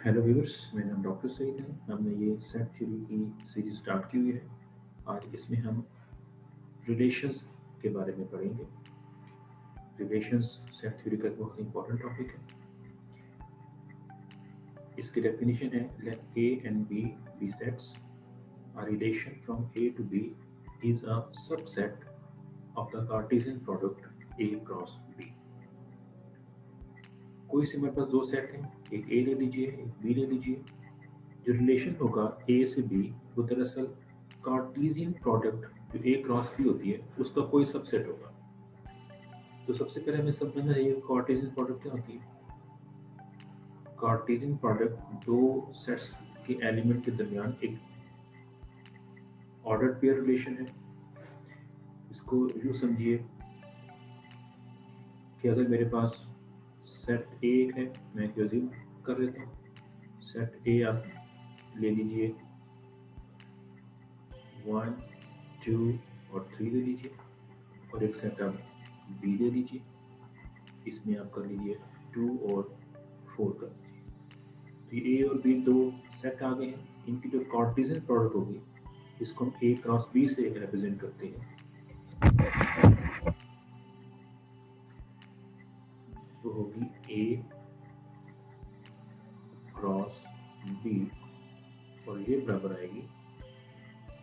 Hello viewers, मेरा नाम doctor Saeed है। हमने ये सेट थ्योरी की सीरीज स्टार्ट की हुई है। आज इसमें हम रिलेशंस के बारे में पढ़ेंगे। रिलेशंस सेट थ्योरी का एक बहुत इंपॉर्टेंट टॉपिक है। इसकी डेफिनेशन है, let A and B be sets. A relation from A to B is a subset of the Cartesian product A cross B। कोई से हमारे पास दो सेट हैं, एक ए ले लीजिए, एक बी ले लीजिए। जो रिलेशन होगा ए से बी, वो दरअसल कार्टीजियन प्रोडक्ट जो ए क्रॉस बी होती है उसका कोई सबसेट होगा। तो सबसे पहले हमें समझना चाहिए कार्टीजियन प्रोडक्ट क्या होती है। कार्टीजियन प्रोडक्ट दो सेट्स के एलिमेंट के दरमियान एक ऑर्डर पेयर रिलेशन है। इसको यूँ समझिए कि अगर मेरे पास सेट ए है, मैं एज्यूम कर लेता हूँ। सेट ए आप ले लीजिए, 1, 2 और 3 ले लीजिए, और एक सेट आप बी ले लीजिए, इसमें आप कर लीजिए 2 और 4 कर लीजिए। तो ये ए और बी दो सेट आ गए हैं। इनकी जो कार्टेशियन प्रोडक्ट होगी, इसको हम ए क्रॉस बी से रिप्रेजेंट करते हैं। वो होगी ए क्रॉस बी, और ये बराबर आएगी,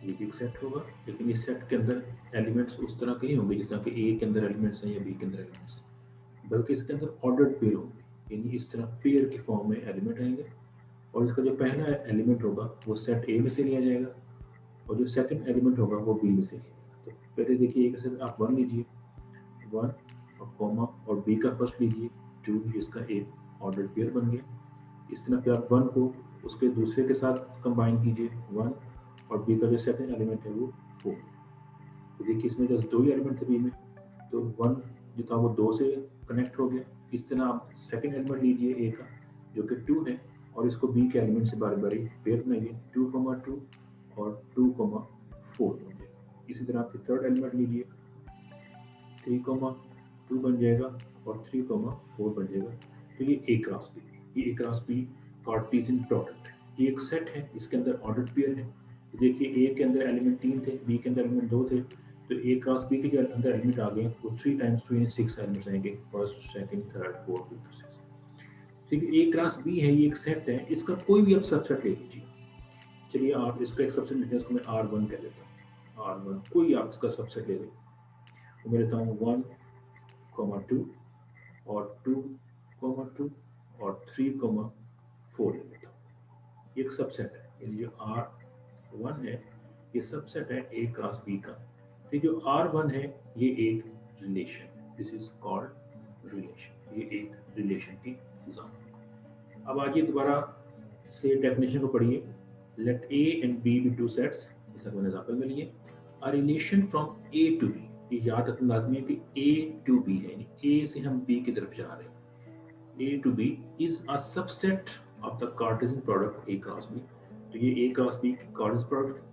ये भी एक सेट होगा, लेकिन इस सेट के अंदर एलिमेंट्स उस तरह के नहीं होंगे जैसा कि ए के अंदर एलिमेंट्स हैं या बी के अंदर एलिमेंट्स हैं, बल्कि इसके अंदर ऑर्डर्ड पेयर होंगे। यानी इस तरह पेयर के फॉर्म में एलिमेंट आएंगे, और इसका जो पहला एलिमेंट होगा वो सेट ए में से लिया जाएगा, और जो सेकंड एलिमेंट होगा वो बी में से लिया जाएगा। तो पहले देखिए, एक सेट आप 1 लीजिए, 1 और कॉमा, और बी का फर्स्ट लीजिए 2, जिसका एक ऑर्डर पेयर बन गया। इस तरह पे आप 1 को उसके दूसरे के साथ कंबाइन कीजिए, 1, और बी का जो सेकंड एलिमेंट है वो 4। तो देखिए, इसमें जस्ट दो ही एलिमेंट थे बी में, तो 1 जो था वो 2 से कनेक्ट हो गया। इस तरह आप सेकंड एलिमेंट लीजिए ए का, जो कि 2 है, और इसको बी के एलिमेंट से बारी बारी पेयर बनाइए, 2, 2 और 2, 4 बन जाएगा। इसी तरह आप थर्ड एलिमेंट लीजिए, 3, 2 बन जाएगा, और 3, 4 बन जाएगा। तो ये ए क्रॉस बी, ये A cross B Cartesian product है। ये एक सेट है, इसके अंदर ऑर्डर पेयर है। देखिए, ए के अंदर एलिमेंट 3 थे, बी के अंदर एलिमेंट 2 थे, तो ए क्रॉस बी के जो अंदर एलिमेंट आ गए वो 3 टाइम्स 2 यानी 6 एलिमेंट्स आएंगे, first, second, third, fourth, fifth, sixth. ठीक है, ए क्रॉस बी है, ये एक सेट है, इसका कोई भी आप सबसेट ले लीजिए। चलिए, आप इसका एक सबसेट लेते हैं, इसको मैं R1 कह लेता हूँ। R1 कोई आप इसका सबसेट ले लें, तो मैं लेता हूँ 1, 2 और 2, 2 और 3, 4 ले लेता हूँ। ये एक सबसेट है, यानी जो R1 है ये सबसेट है ए क्रॉस बी का। तो जो R1 है ये एक रिलेशन है, दिस इज कॉल्ड रिलेशन। ये एक रिलेशन की एग्जाम्पल। अब आइए दोबारा से डेफिनेशन को पढ़िए। Let A and B be two sets, जैसा मैंने एग्जाम्पल में लिए। A relation from A to B, ये याद रखना लाजमी है कि ए टू बी है, यानी ए से हम बी की तरफ जा रहे हैं। A to B is a subset of the Cartesian product A cross B. तो ये ए क्रॉस बी की कार्टेशियन प्रोडक्ट,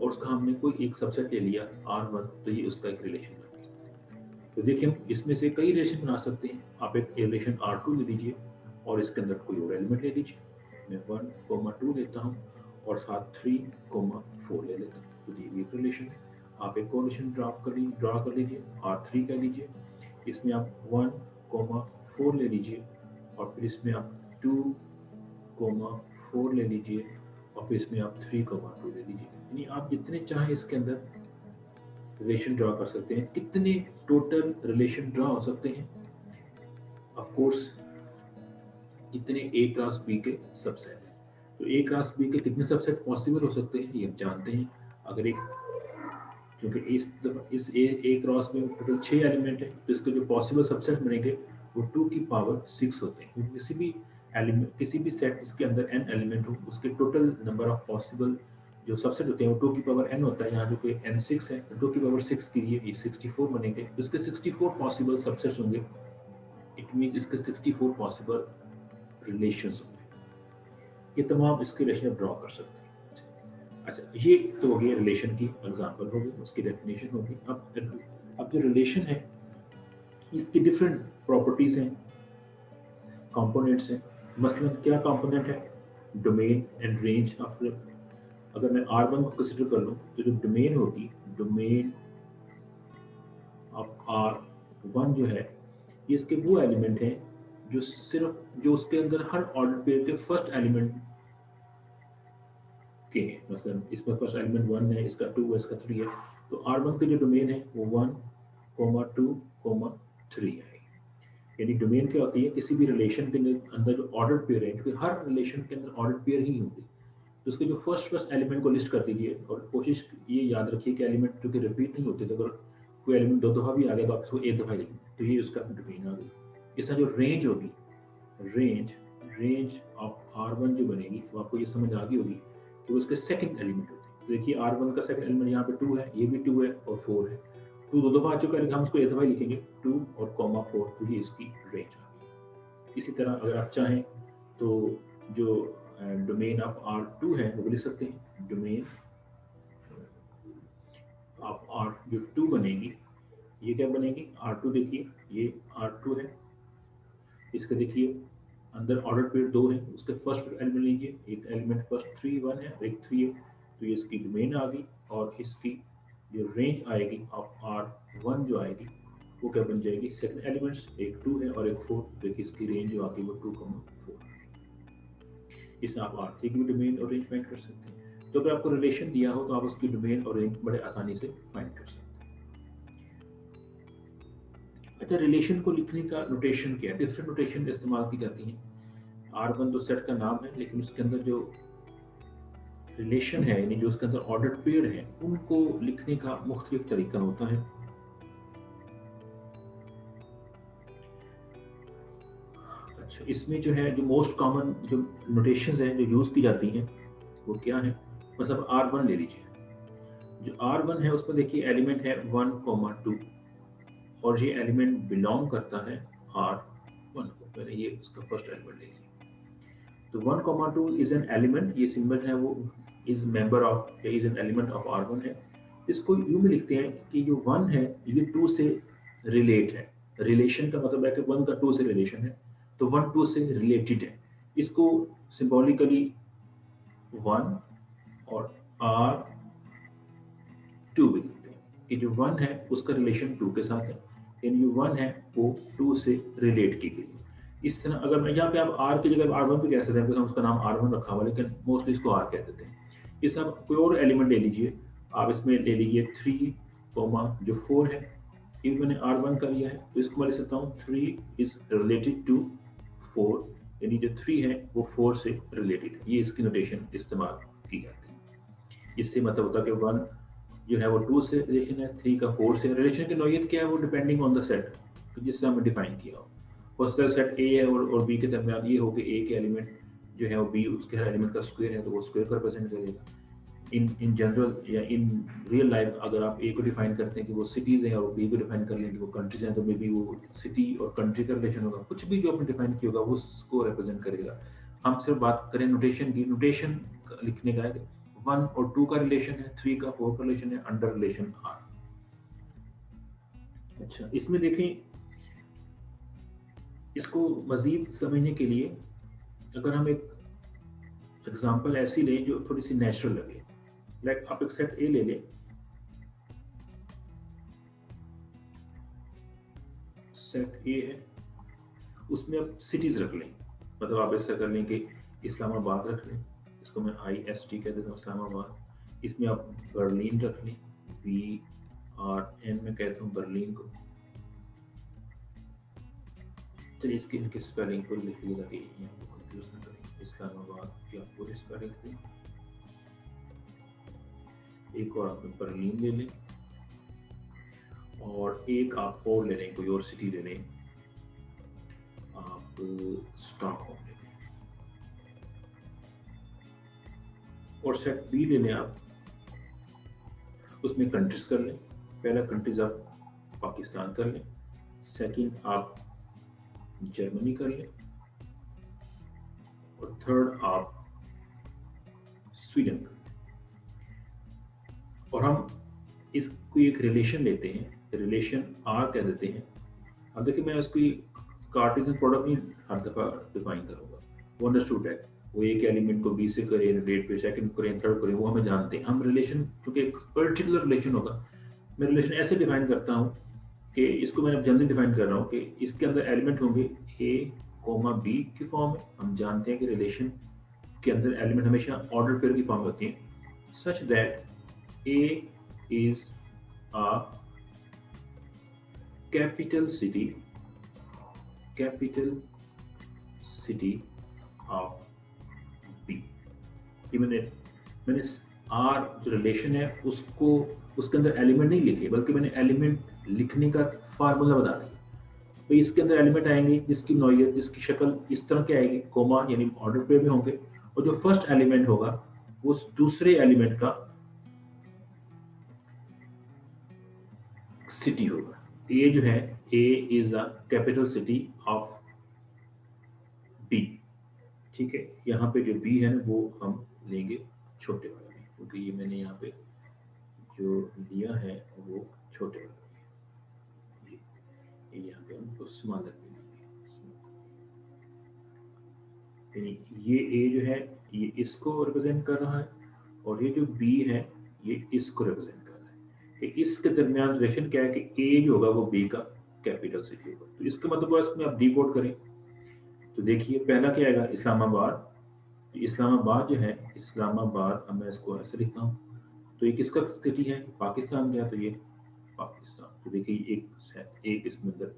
और उसका हमने कोई एक सबसेट ले लिया R1, तो ये उसका एक रिलेशन बन गया। तो देखिए, हम इसमें से कई रिलेशन बना सकते हैं। आप एक रिलेशन R2 ले लीजिए, और इसके अंदर कोई और एलिमेंट ले लीजिए। मैं 1, 2 लेता हूँ, और साथ 3, 4 ले लेता हूँ, तो ये भी एक रिलेशन है। आप एक और रिलेशन ड्रा कर लीजिए, R3 कह लीजिए। इसमें आप 1, 4 ले लीजिए, और फिर इसमें आप 2, 4 ले लीजिए, और फिर इसमें आप 3, 2 ले लीजिए। यानी आप जितने चाहें इसके अंदर रिलेशन ड्रा कर सकते हैं। कितने टोटल रिलेशन ड्रा हो सकते हैं? ऑफ कोर्स, जितने ए क्रॉस बी के सबसेट हैं। तो ए क्रॉस बी के कितने सबसेट पॉसिबल हो सकते हैं ये हम जानते हैं। अगर एक, क्योंकि इस ए क्रॉस में टोटल 6 एलिमेंट है, तो इसके जो पॉसिबल सबसेट बनेंगे वो 2 की पावर 6 होते हैं। किसी भी एलिमेंट, किसी भी सेट जिसके अंदर n एलिमेंट हो, उसके टोटल नंबर ऑफ पॉसिबल जो सबसेट होते हैं वो 2 की पावर n होता है। यहाँ जो कोई n6 है, तो 2 की पावर 6 के लिए ये 64 बनेंगे। तो इसके 64 पॉसिबल सबसेट्स होंगे। इट मीन्स इसके 64 पॉसिबल रिलेशंस होंगे। ये तमाम इसके रिलेशन ड्रॉ कर सकते हैं। अच्छा, ये तो हो गया रिलेशन की एग्जांपल होगी, उसकी डेफिनेशन होगी। अब जो रिलेशन है, इसकी डिफरेंट प्रॉपर्टीज हैं, कंपोनेंट्स हैं। मसलन क्या कंपोनेंट है? डोमेन एंड रेंज ऑफ, अगर मैं R1 को कंसिडर कर लूँ तो जो डोमेन होगी, डोमेन ऑफ R1 जो है, ये इसके वो एलिमेंट हैं जो सिर्फ जो उसके अंदर हर ऑर्डर पेयर के फर्स्ट एलिमेंट के हैं। मतलब इसमें फर्स्ट एलिमेंट 1 है, इसका 2 है, इसका 3 है, तो R1 के जो डोमेन है वो 1, 2, 3 है। यानी डोमेन क्या होती है, किसी भी रिलेशन के अंदर जो ऑर्डर पेयर है, क्योंकि हर रिलेशन के अंदर ऑर्डर पेयर ही होंगे, तो उसके जो फर्स्ट एलिमेंट को लिस्ट कर दीजिए, और कोशिश ये याद रखिए कि एलिमेंट क्योंकि रिपीट नहीं होते, तो अगर कोई एलिमेंट 2 दफ़ा भी आ गया तो आप इसको 1 दफ़ा लिखेंगे, तो ये उसका डोमेन आ गई। इसका जो रेंज होगी, रेंज ऑफ R1 जो बनेगी, तो आपको ये समझ आ गई होगी कि उसके सेकंड एलिमेंट होते हैं। तो देखिए R1 का सेकंड एलिमेंट यहाँ पे 2 है, ये भी 2 है और 4 है, 2 दो दफ़ा आ चुका है, हम इसको 1 दफ़ा लिखेंगे, 2 और 4, तो ये इसकी रेंज आ गई। इसी तरह अगर आप चाहें तो जो डोमेन ऑफ R2 है वो भी लिख सकते हैं। डोमेन ऑफ R जो 2 बनेगी, ये क्या बनेगी, R2 देखिए, ये R2 है, इसके देखिए अंदर ऑर्डर पेयर 2 है, उसके फर्स्ट एलिमेंट लीजिए, एक एलिमेंट फर्स्ट 3 1 है और एक 3 है, तो ये इसकी डोमेन आ गई, और इसकी जो रेंज आएगी ऑफ R1 जो आएगी वो क्या बन जाएगी, सेकंड एलिमेंट्स एक 2 है और एक 4, देखिए इसकी रेंज जो आती है वो 2, 4। इसे आप R3 की भी डोमेन और रेंज फाइंड कर सकते हैं। तो अगर आपको रिलेशन दिया हो तो आप उसकी डोमेन और रेंज बड़े आसानी से फाइंड कर सकते हैं। अच्छा, रिलेशन को लिखने का नोटेशन क्या है, डिफरेंट नोटेशन इस्तेमाल की जाती हैं। R1 तो सेट का नाम है, लेकिन उसके अंदर जो रिलेशन है, यानी जो उसके अंदर ऑर्डर पेयर है, उनको लिखने का मुख्तलिफ तरीका होता है। अच्छा, इसमें जो है जो मोस्ट कॉमन जो नोटेशंस हैं जो यूज़ की जाती हैं वो क्या है, मतलब R1 ले लीजिए, जो R1 है उसमें देखिए एलिमेंट है 1, 2 और ये एलिमेंट बिलोंग करता है R1 को। मैंने ये उसका फर्स्ट एलिमेंट ले लिया, तो 1, 2 इज एन एलिमेंट, ये सिंबल है वो is member of, is an element of R1 है। इसको यूं में लिखते हैं कि जो 1 है ये 2 से रिलेट है, रिलेशन का मतलब है कि 1 का 2 से रिलेशन है, तो 1 2 से रिलेटेड है। इसको सिंबॉलिकली 1 और R2 भी लिखते हैं कि जो 1 है उसका रिलेशन 2 के साथ है, यानी जो 1 है वो 2 से रिलेट की गई है। इस तरह अगर मैं यहाँ पे आप R की जगह R1 भी कह सकते हैं, हम उसका नाम R1 रखा हुआ, लेकिन मोस्टली इसको R कह देते हैं। इस आप कोई और एलिमेंट ले लीजिए, आप इसमें ले लीजिए 3, जो 4 है, ये मैंने R1 का लिया है, तो इसको मैं लिख सकता हूँ 3 इज रिलेटेड टू 4, यानी जो 3 है वो 4 से रिलेटेड है। ये इसकी नोटेशन इस्तेमाल की जाती है। इससे मतलब होता है कि 1 जो है वो 2 से रिलेशन है, 3 का 4 से। रिलेशन की नोयत क्या है, वो डिपेंडिंग ऑन द सेट, तो जिससे हमने डिफाइन किया हो। फर्स्ट सेट ए है और बी के दरमियान ये हो कि ए के एलिमेंट जो है वो बी उसके हर एलिमेंट का स्क्वायर है, तो वो स्क्वायर को रिप्रेजेंट करेगा। इन जनरल या इन रियल लाइफ अगर आप ए को डिफाइन करते हैं कि वो सिटीज़ हैं और बी को डिफाइन कर लें कि वो कंट्रीज हैं, तो मे बी वो सिटी और कंट्री का रिलेशन होगा, कुछ भी जो आपने डिफाइन किया होगा वो उसको रिप्रेजेंट करेगा। हम सिर्फ बात करें नोटेशन की, नोटेशन लिखने का है 1 और 2 का रिलेशन है, 3 का 4 का रिलेशन है, अंडर रिलेशन R। अच्छा, इसमें देखें, इसको मज़ीद समझने के लिए अगर हम एक एग्जांपल ऐसी लें जो थोड़ी सी नेचुरल लगे, लाइक आप एक सेट ए ले लें, सेट ए है, उसमें आप सिटीज रख लें, मतलब आप ऐसा कर लें कि इस्लामाबाद रख लें, इसको मैं IST कह देता हूँ इस्लामाबाद। इसमें आप बर्लिन रख लें, BRN में कहता हूँ बर्लिन को। चलिए इसकी इनकी स्पेलिंग को लिख लीजिएगा कि यहाँ पर कंफ्यूज ना करें, इस्लामाबाद की आप पूरी स्पेलिंग दें। एक और आप बर्लिन ले लें और एक आप और ले लें, कोई और सिटी ले लें, आप स्टॉकहोम ले लें, और सेट बी ले लें आप, उसमें कंट्रीज कर लें। पहला कंट्रीज आप पाकिस्तान कर लें, सेकंड आप जर्मनी कर लें, और थर्ड आप स्वीडन कर लें। और हम इसको एक रिलेशन लेते हैं, रिलेशन R कह देते हैं। अब देखिए मैं इसकी कार्टेशियन प्रोडक्ट नहीं हर दफ़ा डिफाइन करूँगा, वो अंडरस्टूड है। वो एक एलिमेंट को बी से करे, रेट पे सेकंड करें, थर्ड करें, वो हमें जानते हैं। हम रिलेशन, क्योंकि एक पर्टिकुलर रिलेशन होगा, मैं रिलेशन ऐसे डिफाइन करता हूँ कि इसको मैंने जल्दी डिफाइन कर रहा हूँ कि इसके अंदर एलिमेंट होंगे ए कोमा बी की फॉर्म में। हम जानते हैं कि रिलेशन के अंदर एलिमेंट हमेशा ऑर्डर पेयर की फॉर्म में होती है, such that A is a capital city of B. कि मैंने आर जो रिलेशन है उसको, उसके अंदर एलिमेंट नहीं लिखे, बल्कि मैंने एलिमेंट लिखने का फार्मूला बता दिया। तो इसके अंदर एलिमेंट आएंगे जिसकी नौयत, जिसकी शक्ल इस तरह की आएगी, कोमा यानी ऑर्डर पे में होंगे, और जो फर्स्ट एलिमेंट होगा वो दूसरे एलिमेंट का सिटी होगा। ए जो है, A is a capital city of B. ठीक है, यहाँ पे जो बी है वो हम लेंगे छोटे वाले में, क्योंकि ये मैंने यहाँ पे जो लिया है वो छोटे वाले में, ये यहाँ पे हम स्मॉलर में लेंगे। ये ए जो है ये इसको रिप्रेजेंट कर रहा है, और ये जो बी है ये इसको रिप्रेजेंट कर रहा है। कि इसके दरमियान रिलेशन क्या है कि ए जो होगा वो बी का कैपिटल सिटी होगा। तो इसका मतलब इसमें आप डिकोड करें तो देखिए पहला क्या आएगा, इस्लामाबाद। इस्लामाबाद जो है, इस्लामाबाद, अब मैं इसको ऐसे लिखता हूँ, तो ये किसका सिटी है, पाकिस्तान का, तो ये पाकिस्तान। तो देखिए एक इसमें अंदर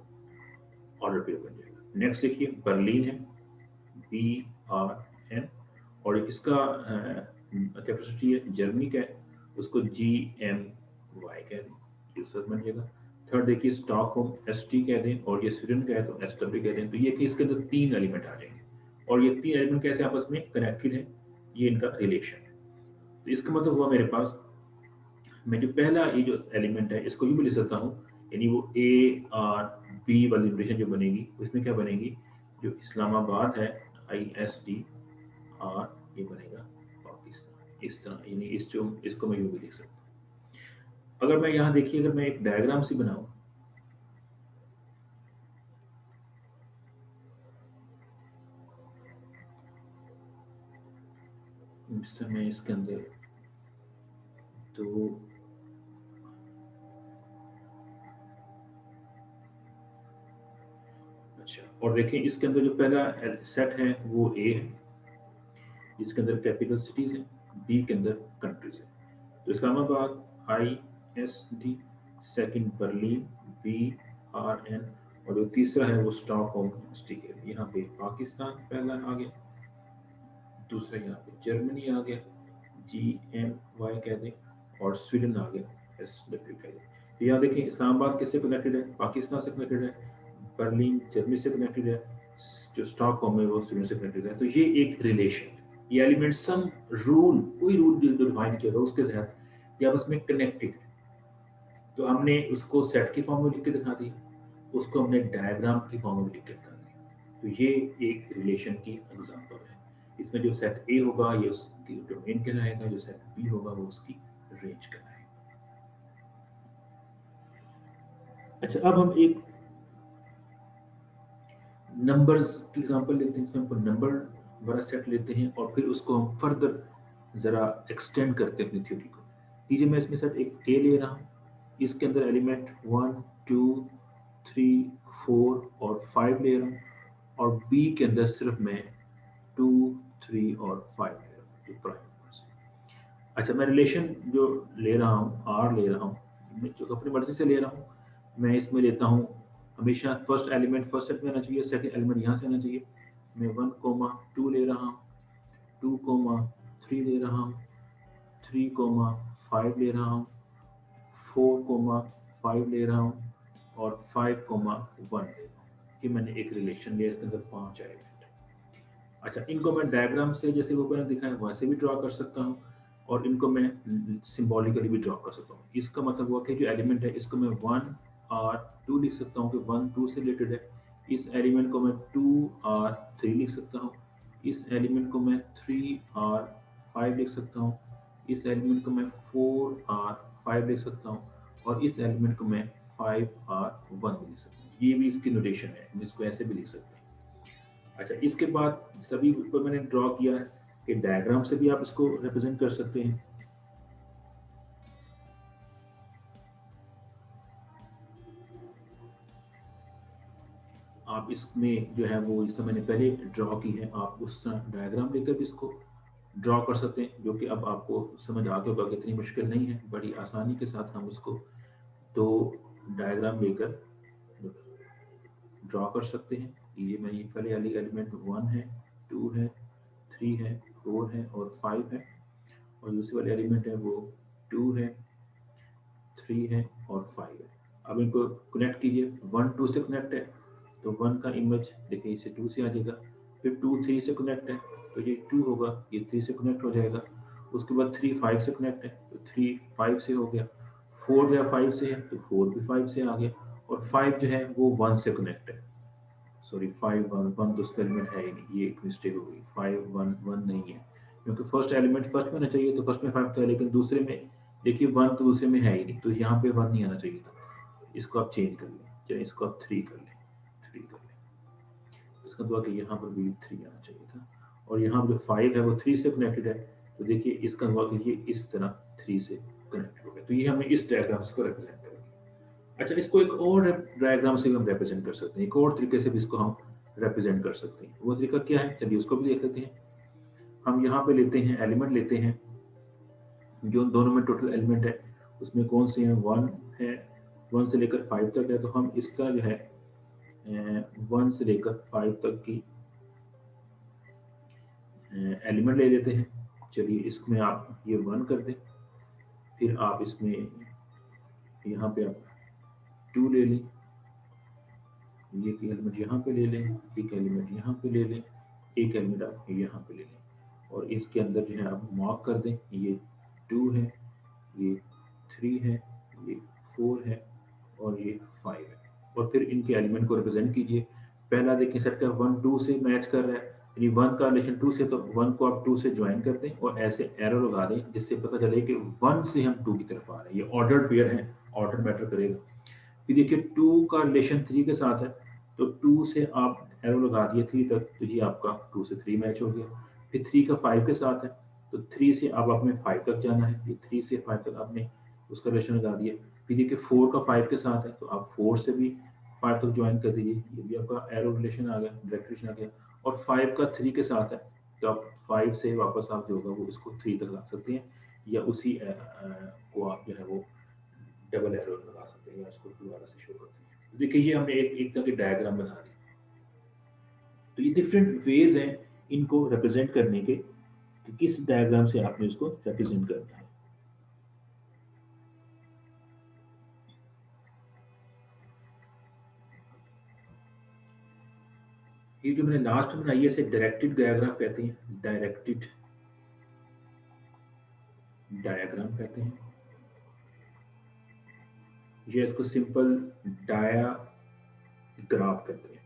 ऑर्डर पे बन जाएगा। नेक्स्ट देखिए बर्लिन है, BRN, और ये किसका कैपेसिटी है, जर्मनी का है, उसको GMY कह दें, यूसर बन जाएगा। थर्ड देखिए स्टॉकहोम, ST कह दें, और ये स्वीडन का है तो SW कह दें। तो ये कि इसके अंदर तीन एलिमेंट आ जाएंगे, और ये तीन एलिमेंट कैसे आपस में कनेक्टेड है, ये इनका रिलेशन है। तो इसका मतलब हुआ मेरे पास, मैं जो पहला ये जो एलिमेंट है इसको यूँ भी लिख सकता हूँ, यानी वो ARB वाली रिलेशन जो बनेगी उसमें क्या बनेगी, जो इस्लामाबाद है ISDR, ये बनेगा पाकिस्तान, इस तरह, यानी इस जो इसको मैं यूँ भी लिख सकता हूँ। अगर मैं यहाँ देखिए, अगर मैं एक डायग्राम से बनाऊँ, इस समय इसके अंदर तो अच्छा, और देखिए इसके अंदर जो पहला सेट है वो ए है, जिसके अंदर कैपिटल सिटीज है, बी के अंदर कंट्रीज है। तो Islamabad ISD, second Berlin BRN, और जो तीसरा है वो स्टॉकहोम ST है। यहाँ पे पाकिस्तान पहला आ गया, दूसरा यहाँ पे जर्मनी आ गया, GMY कह दें, और स्वीडन आ गया, SW कह दें। तो यहाँ देखिए इस्लामाबाद किससे कनेक्टेड है, पाकिस्तान से कनेक्टेड है, बर्लिन जर्मनी से कनेक्टेड है, जो स्टॉकहोम है वो स्वीडन से कनेक्टेड है। तो ये एक रिलेशन है, ये एलिमेंट सम रूल, कोई रूल जो डिफाइन किया उसके तहत ये आपस में कनेक्टेड है। तो हमने उसको सेट की फॉर्म में लिख के दिखा दी, उसको हमने डायग्राम की फॉर्म में लिख के दिखा दी। तो ये एक रिलेशन की एग्जांपल है। इसमें जो सेट ए होगा ये उसकी डोमेन कहलाएगा, जो सेट बी होगा वो उसकी रेंज कहलाएगा। अच्छा, अब हम एक नंबर्स की एग्जांपल लेते हैं, इसमें हमको नंबर वाला सेट लेते हैं और फिर उसको हम फर्दर ज़रा एक्सटेंड करते हैं अपनी थ्योरी को। लीजिए मैं इसमें सेट एक ए ले रहा हूँ, इसके अंदर एलिमेंट 1 2 3 4 और 5 ले रहा हूँ, और बी के अंदर सिर्फ मैं 2 3 और 5 ले रहा हूँ, जो प्राइम नंबर्स हैं। अच्छा, मैं रिलेशन जो ले रहा हूँ, आर ले रहा हूँ, मैं जो अपनी मर्जी से ले रहा हूँ, मैं इसमें लेता हूँ हमेशा फर्स्ट एलिमेंट फर्स्ट सेट में आना चाहिए, सेकंड एलिमेंट यहाँ से आना चाहिए। मैं 1 2 ले रहा हूँ, 2 3 ले रहा हूँ, 3 5 ले रहा हूँ, 4 5 ले रहा हूँ, और 5 1 ले रहा हूँ। ये मैंने एक रिलेशन लिया, इसके अंदर 5 एलिमेंट। अच्छा, इनको मैं डायग्राम से जैसे वो मैंने दिखाया वैसे भी ड्रॉ कर सकता हूँ, और इनको मैं सिंबॉलिकली भी ड्रॉ कर सकता हूँ। इसका मतलब हुआ कि जो एलिमेंट है इसको मैं 1 R 2 लिख सकता हूँ कि 1 2 से रिलेटेड है। इस एलिमेंट को मैं 2 R 3 लिख सकता हूँ, इस एलिमेंट को मैं 3 R 5 लिख सकता हूँ, इस एलिमेंट को मैं 4 R 5 लिख सकता हूँ, और इस एलिमेंट को मैं 5 R 1 लिख सकता हूँ। ये भी इसकी नोटेशन है, हम इसको ऐसे भी लिख सकते हैं। अच्छा, इसके बाद सभी ऊपर मैंने ड्रॉ किया है कि डायग्राम से भी आप इसको रिप्रेजेंट कर सकते हैं। आप इसमें जो है वो इस मैंने पहले ड्रॉ की है, आप उस तरह डायग्राम लेकर भी इसको ड्रॉ कर सकते हैं, जो कि अब आपको समझ आ गया होगा कि इतनी मुश्किल नहीं है, बड़ी आसानी के साथ हम उसको दो डायग्राम लेकर ड्रॉ कर सकते हैं। ये मैं ये पहले वाली एलिमेंट 1 है, 2 है, 3 है, 4 है और 5 है, और दूसरी वाली एलिमेंट है वो 2 है, 3 है और 5 है। अब इनको कनेक्ट कीजिए, 1 2 से कनेक्ट है तो 1 का इमेज देखिए इसे 2 से आ जाएगा, फिर 2 3 से कनेक्ट है तो ये 2 होगा, ये 3 से कनेक्ट हो जाएगा, उसके बाद 3 5 से कनेक्ट है तो 3 5 से हो गया, 4 जो है 5 से है तो 4 भी 5 से आ गया, और 5 जो है वो 1 से कनेक्ट है। सॉरी 5 1 1 तो उसका एलिमेंट है ही नहीं, ये एक मिस्टेक हो गई, 5 1 1 नहीं है, क्योंकि फर्स्ट एलिमेंट फर्स्ट में आना चाहिए, तो फर्स्ट में 5 था लेकिन दूसरे में देखिए 1 तो दूसरे में है ही नहीं, तो यहाँ पे 1 नहीं आना चाहिए था, इसको आप चेंज कर लें, चाहे इसको आप 3 कर लें, 3 कर लें, इसका मतलब कि यहाँ पर भी 3 आना चाहिए था, और यहाँ जो 5 है वो 3 से कनेक्टेड है, तो देखिए इसका मतलब कि ये इस तरह 3 से कनेक्ट हो गया, तो ये हमें इस डायग्राम को रिप्रेजेंट करेंगे। अच्छा, इसको एक और डायग्राम से भी हम रिप्रेजेंट कर सकते हैं, एक और तरीके से भी इसको हम रिप्रेजेंट कर सकते हैं। वो तरीका क्या है, चलिए उसको भी देख लेते हैं। हम यहाँ पे लेते हैं एलिमेंट लेते हैं, जो दोनों में टोटल एलिमेंट है उसमें कौन से हैं, 1 है, 1 से लेकर 5 तक है, तो हम इसका जो है 1 से लेकर 5 तक की एलिमेंट ले लेते हैं। चलिए इसमें आप ये 1 कर दें, फिर आप इसमें यहाँ पे आप 2 ले लें, ये एलिमेंट यहाँ पे ले लें, एक एलिमेंट यहाँ पे ले लें, एक एलिमेंट आप यहाँ पे ले लें, और इसके अंदर जो है आप मार्क कर दें, ये 2 है, ये 3 है, ये 4 है और ये 5 है, और फिर इनके एलिमेंट को रिप्रेजेंट कीजिए। पहला देखिए सेट का 1 2 से मैच कर रहा है, यानी 1 का रिलेशन 2 से, तो 1 को आप 2 से ज्वाइन कर दें और ऐसे एरो लगा दें जिससे पता चले कि 1 से हम 2 की तरफ आ रहे हैं, ये ऑर्डर्ड पेयर है, ऑर्डर मैटर करेगा। फिर देखिए 2 का रिलेशन 3 के साथ है, तो 2 से आप एरो लगा दिए 3 तक, तो ये आपका 2 से 3 मैच हो गया। फिर 3 का 5 के साथ है, तो 3 से अब आपने 5 तक जाना है, ये 3 से 5 तक आपने उसका रिलेशन लगा दिया। फिर देखिए 4 का 5 के साथ है, तो आप 4 से भी 5 तक ज्वाइन कर दीजिए, ये भी आपका एरो रिलेशन आ गया, डायरेक्ट रिलेशन आ गया। और 5 का 3 के साथ है, तो आप 5 से वापस आप जो होगा वो इसको 3 तक ला सकते हैं, या उसी को आप जो है वो डबल एरो लगा सकते हैं, या इसको दोबारा से शो करते हैं। तो देखिए ये हमने एक तरह के डायग्राम बना दिया। तो ये डिफरेंट वेज हैं इनको रिप्रेजेंट करने के, कि किस डायग्राम से आपने इसको रिप्रेजेंट करना है। ये जो मैंने लास्ट में बनाई है इसे डायरेक्टेड डायग्राम कहते हैं, डायरेक्टेड डायग्राम कहते हैं, ये इसको सिंपल डायाग्राफ कहते हैं।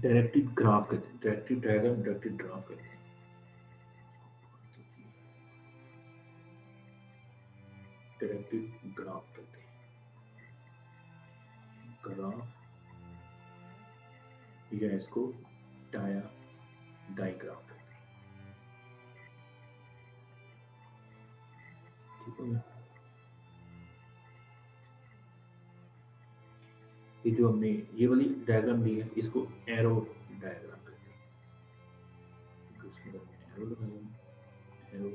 डायरेक्टेड ग्राफ कहते हैं, डायरेक्टेड डायग्राम, डायरेक्टेड ग्राफ कहते हैं, डायरेक्टेड ग्राफ कहते हैं, ग्राफ, या इसको डायग्राफ कहते हैं। ठीक है, ये जो हमने ये वाली डायग्राम ली है इसको एरो डायग्राम कहते हैं, तो इसमें एरो लगाएंगे, एरो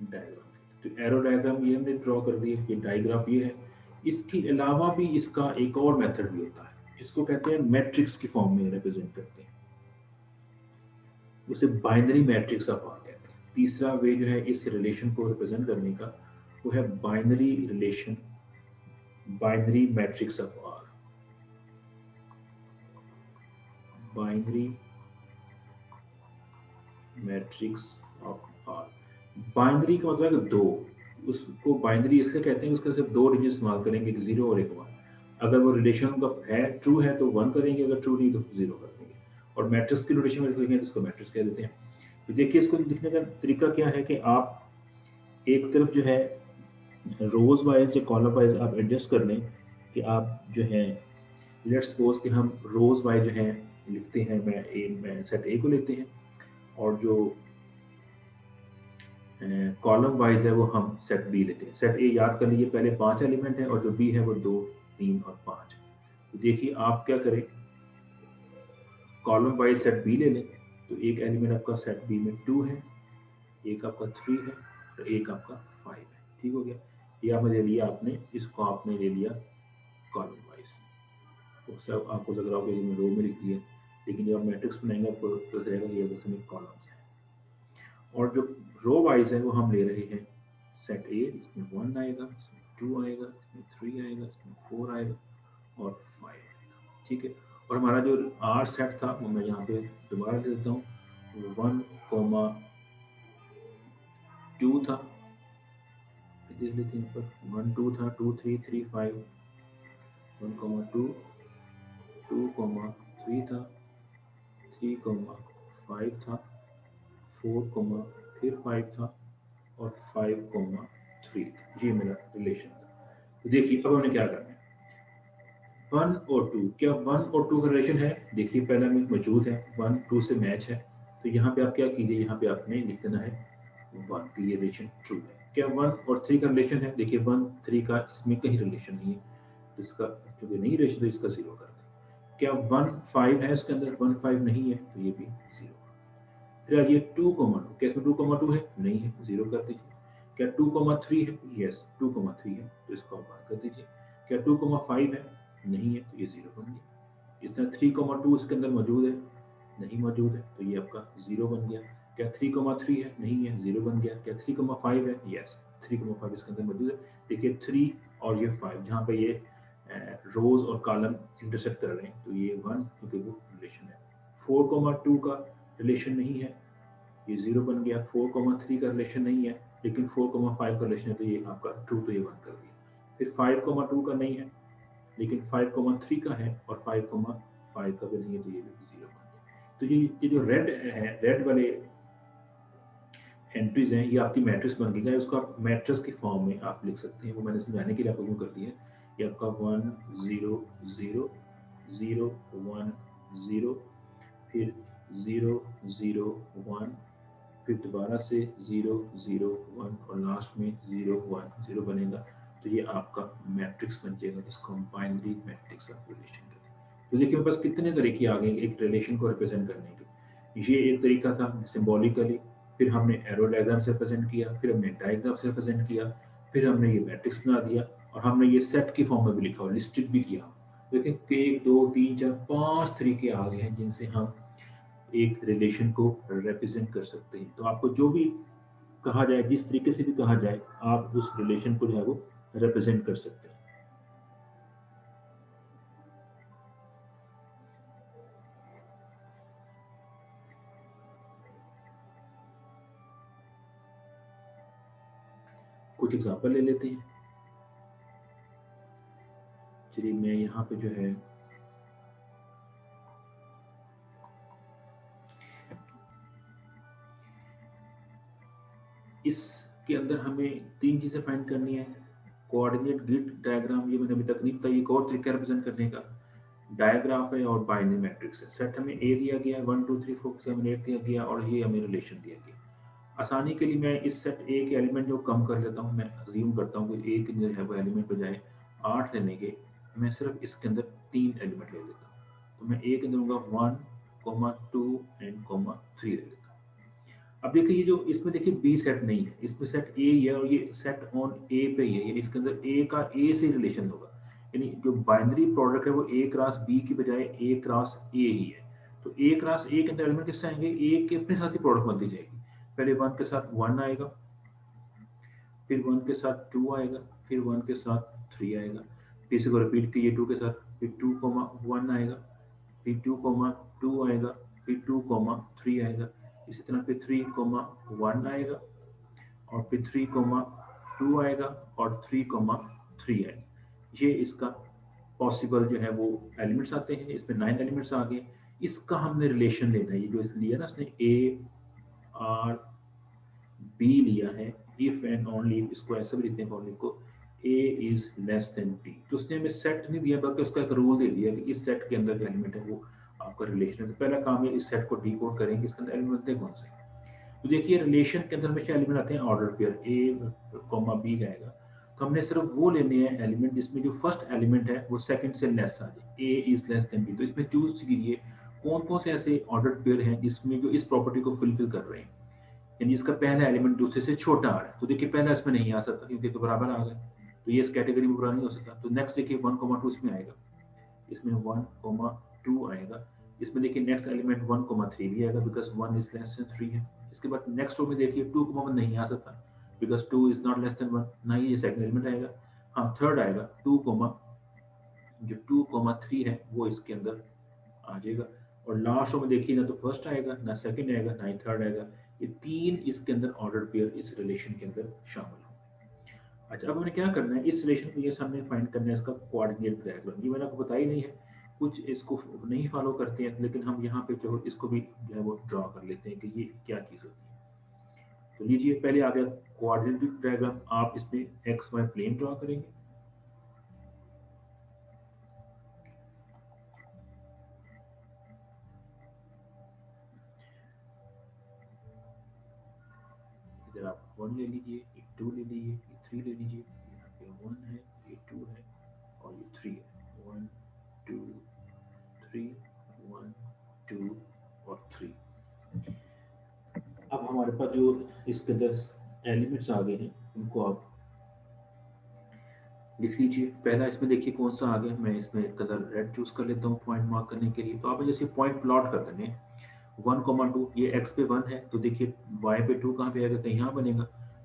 डायग्राम। तो एरो डायग्राम ये हमने ड्रॉ कर दिया, ये डायग्राफ ये है। इसके अलावा भी इसका एक और मेथड भी होता है जिसको कहते हैं मैट्रिक्स की फॉर्म में रिप्रेजेंट करते हैं, उसे बाइनरी मैट्रिक्स ऑफ आर कहते हैं। तीसरा वे जो है इस रिलेशन को रिप्रेजेंट करने का वो है binary relation, binary matrix of R, binary matrix of R. Binary का मतलब है दो, उसको बाइनरी इसलिए कहते हैं उसके सिर्फ दो डिजिट इस्तेमाल करेंगे, एक जीरो और एक वन। अगर वो रिलेशन का है ट्रू है तो वन करेंगे, अगर ट्रू नहीं तो जीरो कर देंगे। और मैट्रिक्स की रिलेशन में लिखेंगे तो इसको मैट्रिक्स कह देते हैं। तो देखिए इसको लिखने का तरीका क्या है कि आप एक तरफ जो है रोज वाइज या कॉलम वाइज आप एडजस्ट कर लें कि आप जो है, लेट्स सपोज कि हम रोज वाइज जो है लिखते हैं, मैं सेट ए को लेते हैं, और जो कॉलम वाइज है वो हम सेट बी लेते हैं। सेट ए याद कर लीजिए, पहले 5 एलिमेंट है और जो बी है वो 2, 3 और 5। तो देखिए आप क्या करें, कॉलम वाइज सेट बी ले लें, तो एक एलिमेंट आपका सेट बी में 2 है, एक आपका 3 है और एक आपका 5 है। ठीक हो गया, ये आपने ले लिया, आपने इसको आपने ले लिया कॉलम वाइज। उससे आपको लग रहा होगा कि रो में लिख दिया, लेकिन जब आप मैट्रिक्स बनाएंगे आपको पता चलेगा कि ये असल में कॉलम्स है। और जो रो वाइज है वो हम ले रहे हैं सेट ए, इसमें 1 आएगा, इसमें 2 आएगा, इसमें 3 आएगा, इसमें 4 आएगा और 5 आएगा। ठीक है, और हमारा जो आर सेट था वो मैं यहाँ पे दोबारा दे देता हूँ, 1,2 था, देख लेते हैं पर 1 2 था, 2 3 3 5, 1,2 2,3 था, 3,5 था, 4, फिर 5 था और 5,3 था। ये मेरा रिलेशन था। तो देखिए अब हमने क्या करना है, 1 और 2, क्या 1 और 2 का रिलेशन है? देखिए पहला में मौजूद है, 1 2 से मैच है, तो यहाँ पे आप क्या कीजिए, यहाँ पे आपने लिख देना है 1 की, ये रिलेशन ट्रू है। क्या 1 और 3 का रिलेशन है? देखिए 1 3 का इसमें कहीं रिलेशन नहीं है, इसका क्योंकि नहीं रिलेशन तो इसका 0 कर दें। क्या 1 5 है इसके अंदर? 1 5 नहीं है, तो ये भी 0। फिर आइए 2,2, क्या इसमें 2,2 है? नहीं है, 0 कर दीजिए। क्या 2,3 है? यस 2,3 है, तो इसको आप 1 कर दीजिए। क्या 2,5 है? नहीं है, तो ये 0 बन गया। इस तरह 3,2 इसके अंदर मौजूद है? नहीं मौजूद है, तो ये आपका 0 बन गया। क्या 3,3 है? नहीं है, 0 बन गया। क्या 3,5 है? यस 3,5 इसके अंदर मौजूद है। देखिए 3 और ये 5 जहाँ पे ये रोज और कॉलम इंटरसेक्ट कर रहे हैं, तो ये 1 क्योंकि वो रिलेशन है। 4,2 का रिलेशन नहीं है, ये 0 बन गया। 4,3 का रिलेशन नहीं है, लेकिन 4,5 का रिलेशन है, तो ये आपका ट्रू, तो ये 1 कर दिया। फिर 5,2 का नहीं है, लेकिन 5,3 का है और 5,5 का भी नहीं है, तो ये भी 0 बन गया। तो ये जो रेड है, रेड वाले एंट्रीज हैं, ये आपकी मैट्रिक्स बन गई है। उसको आप मैट्रिक्स की फॉर्म में आप लिख सकते हैं, वो मैंने समझाने के लिए आपको यूँ कर दिया है। ये आपका 1 0 0 0 1 0, फिर 0 0 1, फिर दोबारा से 0 0 1 और लास्ट में 0 1 0 बनेगा। तो ये आपका मैट्रिक्स बन जाएगा, जिसको हम बाइनरी मैट्रिक्स ऑफ रिलेशन कहते हैं। तो देखिए मेरे पास कितने तरीके आ गए एक रिलेशन को रिप्रेजेंट करने के। ये एक तरीका था सिंबॉलिकली, फिर हमने एरो डायग्राम से रिप्रेजेंट किया, फिर हमने डायग्राम से रिप्रेजेंट किया, फिर हमने ये मैट्रिक्स बना दिया, और हमने ये सेट की फॉर्म में भी लिखा और लिस्टेड भी किया। देखिए 1 2 3 4 5 तरीके आ गए हैं जिनसे हम एक रिलेशन को रिप्रेजेंट कर सकते हैं। तो आपको जो भी कहा जाए, जिस तरीके से भी कहा जाए, आप उस रिलेशन को जो है वो रिप्रेजेंट कर सकते हैं। कुछ एग्जांपल ले लेते हैं। चलिए मैं यहाँ पे जो है इसके अंदर हमें 3 चीजें फाइंड करनी है। कोऑर्डिनेट ग्रिड डायग्राम, ये मैंने अभी तक नहीं बताया, ये एक और तरीका रिप्रेजेंट करने का। डायग्राफ है और बाइनरी मैट्रिक्स है। सेट हमें ए दिया गया, 1 2 3 4 7 8 दिया गया, और ये हमें रिलेशन दिया गया। आसानी के लिए मैं इस सेट ए के एलिमेंट जो कम कर लेता हूँ, मैं अज्यूम करता हूँ कि ए के अंदर है वो एलिमेंट बजाय 8 लेने के, मैं सिर्फ इसके अंदर 3 एलिमेंट ले लेता हूँ। तो मैं ए के अंदर लूँगा 1, 2 एंड 3 ले लेता हूँ। अब देखिए ये जो इसमें देखिए बी सेट नहीं है, इसमें सेट ए ही है, और ये सेट ऑन ए पे ही है, यानी इसके अंदर ए का ए से रिलेशन होगा। यानी जो बाइनरी प्रोडक्ट है वो ए क्रॉस बी की बजाय ए क्रॉस ए ही है। तो ए क्रॉस ए के अंदर एलिमेंट किससे आएंगे? ए के अपने साथ ही प्रोडक्ट बनती जाएगी। पहले 1 के साथ 1 आएगा, फिर 1 के साथ 2 आएगा, फिर 1 के साथ 3 आएगा, फिर इसी को रिपीट कीजिए 2 के साथ, फिर 2, 1 आएगा, फिर 2, 2 आएगा, फिर 2, 3 आएगा, इसी तरह फिर 3, 1 आएगा, और फिर 3, 2 आएगा, और 3, 3 आएगा। ये इसका पॉसिबल जो है वो एलिमेंट्स आते हैं। इसमें 9 एलिमेंट्स आ गए। इसका हमने रिलेशन लेना है, ये जो लिया ना उसने ए आर बी लिया है, इफ एंड ओनली, इसको ऐसे भी लिखते हैं फॉर को, ए इज लेस देन बी। तो उसने हमें सेट नहीं दिया बल्कि उसका एक रूल दे दिया कि इस सेट के अंदर जो एलिमेंट है वो आपका रिलेशन है। तो पहला काम है इस सेट को डिकोड करेंगे, इसके अंदर एलिमेंट बनते हैं कौन से। तो देखिए रिलेशन के अंदर हमेशा एलिमेंट आते हैं ऑर्डर पेयर, ए कॉमा बी का आएगा। तो हमने सिर्फ वो लेने हैं एलिमेंट जिसमें जो फर्स्ट एलिमेंट है वो सेकंड से लेस आ जाए, ए इज लेस देन बी। तो इसमें चूज कीजिए कौन कौन से ऐसे ऑर्डर पेयर हैं जिसमें जो इस प्रॉपर्टी को फुलफिल कर रहे हैं, यानी इसका पहला एलिमेंट दूसरे से छोटा आ रहा है। तो देखिए पहला इसमें नहीं आ सकता क्योंकि तो बराबर आ गए, तो ये इस कैटेगरी में पूरा नहीं हो सकता। तो नेक्स्ट देखिए 1,2 इसमें आएगा, इसमें 1,2 आएगा। इसमें देखिए नेक्स्ट एलिमेंट 1,3 भी आएगा बिकॉज 1 इज लेस देन 3 है। इसके बाद नेक्स्ट रो में देखिए 2,1 नहीं आ सकता because 2 is not less than 1, ना ही ये सेकंड एलिमेंट आएगा। हाँ थर्ड आएगा 2, जो 2,3 है वो इसके अंदर आ जाएगा। और लास्ट रो में देखिए ना तो फर्स्ट आएगा, ना सेकंड आएगा, ना ही थर्ड आएगा। ये तीन इसके अंदर ऑर्डर पेयर इस रिलेशन के अंदर शामिल हो। अच्छा अब हमें क्या करना है, इस रिलेशन को ये सामने फाइंड करना है इसका कोऑर्डिनेट डायग्राम। ये मैंने आपको बताया ही नहीं है, कुछ इसको नहीं फॉलो करते हैं, लेकिन हम यहाँ पे जो इसको भी जो है वो ड्रॉ कर लेते हैं कि ये क्या चीज़ होती है। तो लीजिए पहले आ गया कोऑर्डिनेट डायग्राम। आप इसमें एक्स वाई प्लेन ड्रॉ करेंगे। इधर आप 1 ले लीजिए, ये 2 ले लीजिए, ये 3 ले लीजिए। यहाँ पे 1 है, ये 2 है और ये 3 है। 1 2 3, 1 2 और 3। अब हमारे पास जो इसके अंदर एलिमेंट्स आ गए हैं उनको आप लिख लीजिए। पहला इसमें देखिए कौन सा आ गया, मैं इसमें कलर रेड चूज कर लेता हूँ पॉइंट मार्क करने के लिए। तो आप जैसे पॉइंट प्लॉट कर देंगे 1,2, ये x पे 1 है तो देखिए y पे 2 कहाँ पे आएगा, तो यहाँ बनेगा,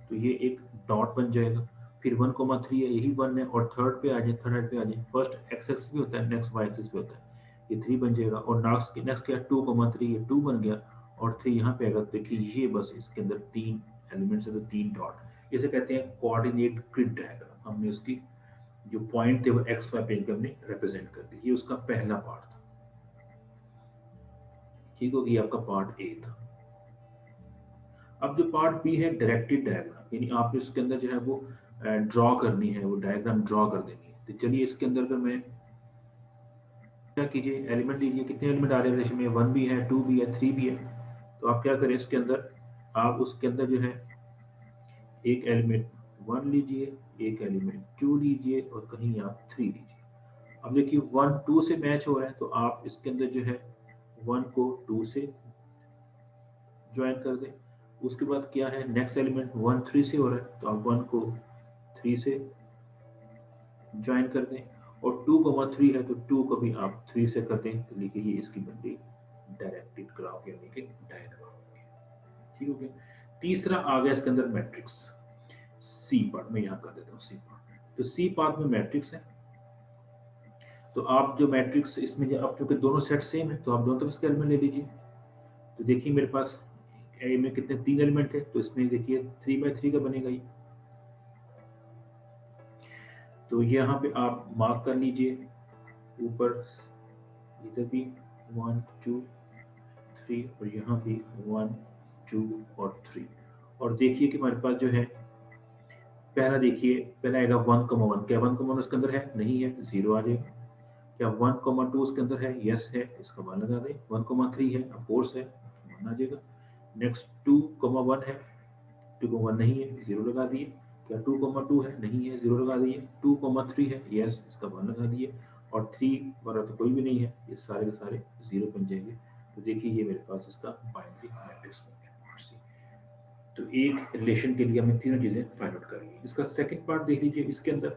तो ये एक डॉट बन जाएगा। फिर 1,3 है, यही 1 है और थर्ड पे आ जाए, थर्ड पे आ जाए। फर्स्ट x एक्सिस भी होता है, नेक्स्ट y एक्सिस भी होता है, ये 3 बन जाएगा। और नेक्स्ट क्या 2,3, ये 2 बन गया और 3 यहाँ पे आएगा। तो देखिए ये बस इसके अंदर 3 एलिमेंट्स है, तो 3 डॉट, इसे कहते हैं कोऑर्डिनेट ग्रिड डायग्राम। हमने उसकी जो पॉइंट थे वो एक्स वाई प्लेन पे हमने रिप्रेजेंट कर दी। ये उसका पहला पार्ट था, ठीक हो गया, आपका पार्ट ए था। अब जो पार्ट बी है डायरेक्टेड डायग्राम, यानी आपने इसके अंदर जो है वो ड्रॉ करनी है, वो डायग्राम ड्रॉ कर देनी है। तो चलिए इसके अंदर अगर मैं क्या कीजिए, एलिमेंट लीजिए, कितने एलिमेंट आ रहे हैं रिलेशन में, 1 भी है, 2 भी है, 3 भी है। तो आप क्या करें इसके अंदर, आप उसके अंदर जो है एक एलिमेंट 1 लीजिए, एक एलिमेंट 2 लीजिए और कहीं आप 3 लीजिए। अब देखिए 1 2 से मैच हो रहा है तो आप इसके अंदर जो है 1 को 2 से ज्वाइन कर दें। उसके बाद क्या है, नेक्स्ट एलिमेंट 1 3 से हो रहा है तो आप 1 को 3 से ज्वाइन कर दें। और 2,3 है तो 2 को भी आप 3 से कर दें। तो लिखिए ये इसकी बन गई डायरेक्टेड ग्राफ यानी कि डायग्राम, ठीक हो गया। तीसरा आ गया इसके अंदर मैट्रिक्स, सी पार्ट में यहाँ कर देता हूँ सी पार्ट। तो सी पार्ट में मैट्रिक्स है, तो आप जो मैट्रिक्स इसमें अब चूंकि दोनों सेट सेम है तो आप दोनों तरफ इसके एलिमेंट ले लीजिए। तो देखिए मेरे पास ए में कितने 3 एलिमेंट है, तो इसमें देखिए 3x3 का बनेगा ये। तो यहाँ पे आप मार्क कर लीजिए ऊपर, इधर भी 1 2 3 और यहाँ भी 1 2 और 3। और देखिए कि हमारे पास जो है पहला देखिए पहला आएगा 1,1, क्या 1,1 उसके अंदर है, नहीं है, 0 आ जाएगा। क्या 1,2 उसके अंदर है, यस है, इसका 1 लगा दें। 1,3 है, ऑफ कोर्स है, 1 आ जाएगा। नेक्स्ट 2,1 है, 2,1 नहीं है, 0 लगा दिए। क्या 2,2 है, नहीं है, 0 लगा दिए। 2,3 है, यस, इसका 1 लगा दिए। और 3 वाला तो कोई भी नहीं है, ये सारे के सारे 0 बन जाएंगे। तो देखिए ये मेरे पास इसका बाइनरी मैट्रिक्स बन गया। तो एक रिलेशन के लिए हमने तीनों चीजें फाइंड आउट कर ली। इसका सेकंड पार्ट देख लीजिए, इसके अंदर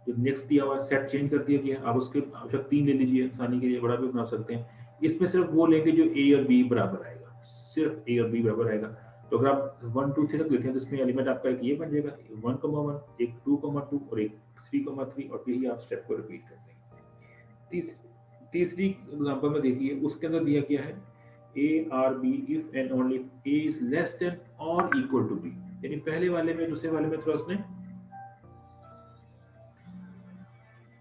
जो नेक्स्ट दिया हुआ सेट चेंज कर दिया गया। आप उसके आवश्यक 3 ले लीजिए, आसानी के लिए बड़ा भी बना सकते हैं। इसमें सिर्फ वो लेंगे जो ए और बी बराबर आएगा, सिर्फ ए और बी बराबर आएगा। तो अगर आप 1 2 3 तक लिखें तो इसमें एलिमेंट आपका एक ये बन जाएगा 1,1, एक 2,2 और एक 3,3 और यही आप स्टेप को रिपीट कर देंगे। तीसरी एग्जांपल में देखिए, उसके अंदर दिया गया है A or B if and only if A is less than or equal to B। यानी पहले वाले में दूसरे वाले में थोड़ा उसने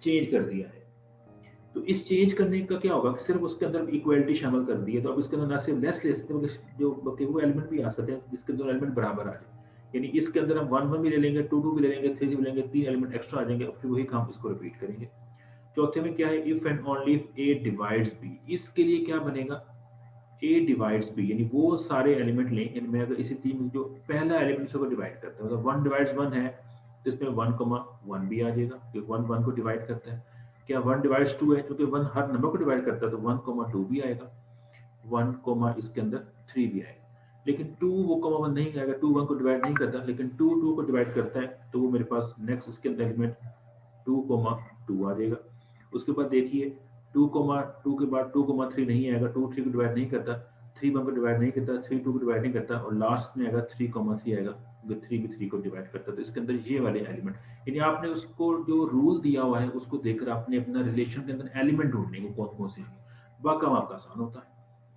चेंज कर दिया है। तो इस चेंज करने का क्या होगा, सिर्फ उसके अंदर इक्वलिटी शामिल कर दी है। तो अब इसके अंदर ना सिर्फ लेस ले सकते हैं, जो बल्कि वो एलिमेंट भी आ सकते हैं जिसके दोनों एलिमेंट बराबर आ जाए। यानी इसके अंदर हम 1 1 भी ले लेंगे, 2 2 भी ले लेंगे, 3 3 भी लेंगे, 3 एलिमेंट एक्स्ट्रा आ जाएंगे और फिर वही काम इसको रिपीट करेंगे। चौथे में क्या है, if and only if A divides B, इसके लिए क्या बनेगा, ए डिवाइड्स बी, यानी वो सारे एलिमेंट लें, इनमें अगर इसी तीन में जो पहला एलिमेंट इसको डिवाइड करता है, मतलब 1 डिवाइड्स 1 है तो इसमें 1 भी आ जाएगा क्योंकि 1 1 को डिवाइड करता है। क्या 1 डिवाइड्स 2 है, क्योंकि 1 हर नंबर को डिवाइड करता है तो 1 2 भी आएगा, 1 इसके अंदर 3 भी आएगा। लेकिन 2 वो 1 नहीं आएगा, 2 1 को डिवाइड नहीं करता, लेकिन 2 2 को डिवाइड करता है, तो वो मेरे पास नेक्स्ट इसके अंदर एलिमेंट 2 2 आ जाएगा। उसके बाद देखिए 2 2 के बाद 2 3 नहीं आएगा, 2 3 को डिवाइड नहीं करता, 3 1 को डिवाइड नहीं करता, 3 2 को डिवाइड नहीं करता, और लास्ट में आएगा 3 3 आएगा, क्योंकि 3 भी 3 को डिवाइड करता है। तो इसके अंदर ये वाले एलिमेंट, यानी आपने उसको जो रूल दिया हुआ है उसको देखकर आपने अपना रिलेशन के अंदर एलिमेंट ढूंढने को कौन कौन से हैं, बाकी काम आपका आसान होता है।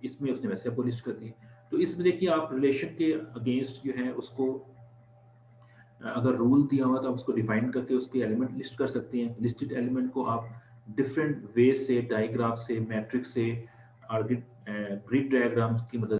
इसमें उसने वैसे आपको लिस्ट कर दी। तो इसमें देखिए आप रिलेशन के अगेंस्ट जो है उसको, अगर रूल दिया हुआ तो आप उसको डिफाइन करके उसके एलिमेंट लिस्ट कर सकते हैं। लिस्टेड एलिमेंट को आप डिफरेंट वे से, डायग्राफ से, मैट्रिक्स से और ग्रिड डायग्राम्स की मदद